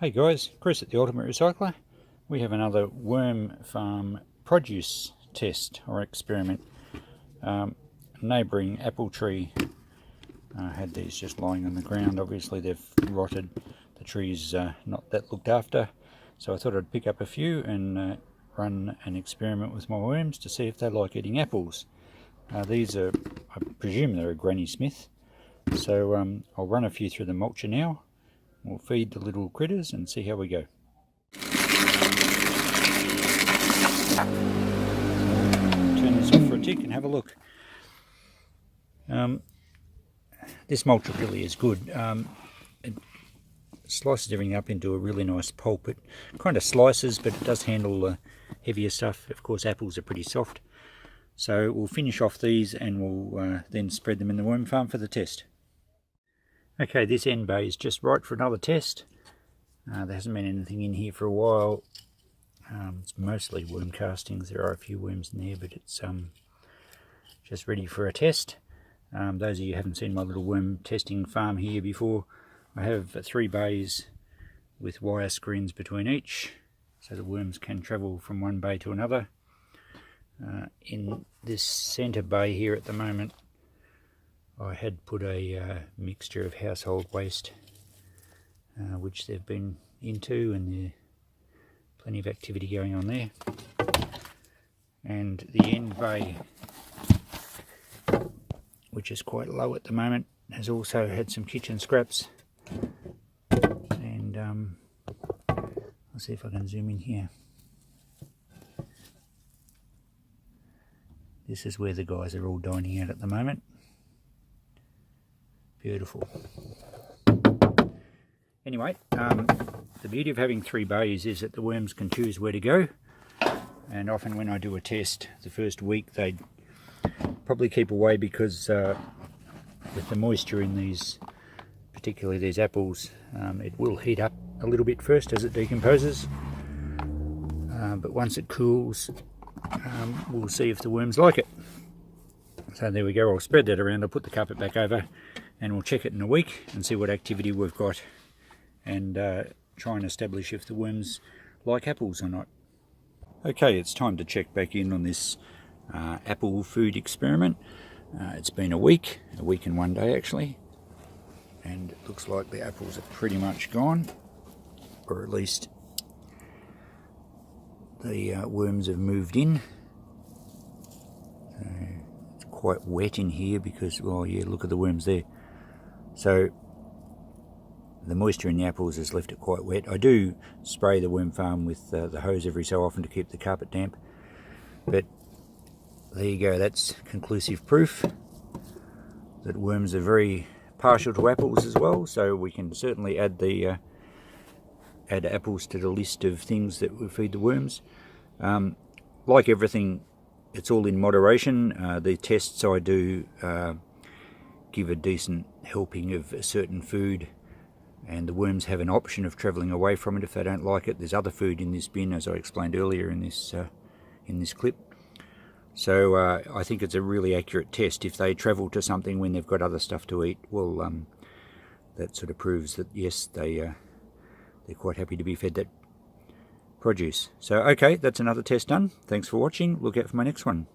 Hey guys, Chris at the Ultimate Recycler. We have another worm farm produce test or experiment. Neighbouring apple tree had these just lying on the ground. Obviously they've rotted. The tree's not that looked after, so I thought I'd pick up a few and run an experiment with my worms to see if they like eating apples. These are, I presume they're a Granny Smith, so I'll run a few through the mulcher now. We'll feed the little critters and see how we go. Turn this off for a tick and have a look. This mulcher really is good. It slices everything up into a really nice pulp. It kind of slices, but it does handle the heavier stuff. Of course, apples are pretty soft. So we'll finish off these and we'll then spread them in the worm farm for the test. Okay, this end bay is just right for another test. There hasn't been anything in here for a while. It's mostly worm castings. There are a few worms in there, but it's just ready for a test. Those of you who haven't seen my little worm testing farm here before, I have 3 bays with wire screens between each, so the worms can travel from one bay to another. In this centre bay here at the moment, I had put a mixture of household waste, which they've been into, and there's plenty of activity going on there. And the end bay, which is quite low at the moment, has also had some kitchen scraps. And I'll see if I can zoom in here. This is where the guys are all dining out at the moment. Beautiful. Anyway, the beauty of having 3 bays is that the worms can choose where to go, and often when I do a test the first week they probably keep away because with the moisture in these, particularly these apples, it will heat up a little bit first as it decomposes, but once it cools we'll see if the worms like it. So there we go, I'll spread that around, I'll put the carpet back over, and we'll check it in a week and see what activity we've got, and try and establish if the worms like apples or not. Okay, it's time to check back in on this apple food experiment. It's been a week and 1 day actually, and it looks like the apples are pretty much gone, or at least the worms have moved in. So it's quite wet in here because, well, yeah, look at the worms there. So the moisture in the apples has left it quite wet. I do spray the worm farm with the hose every so often to keep the carpet damp, but there you go, that's conclusive proof that worms are very partial to apples as well. So we can certainly add the add apples to the list of things that we feed the worms. Like everything, it's all in moderation. The tests I do give a decent helping of a certain food, and the worms have an option of travelling away from it if they don't like it. There's other food in this bin, as I explained earlier in this clip. So I think it's a really accurate test. If they travel to something when they've got other stuff to eat, well, that sort of proves that yes, they're quite happy to be fed that produce. So okay, that's another test done. Thanks for watching. Look out for my next one.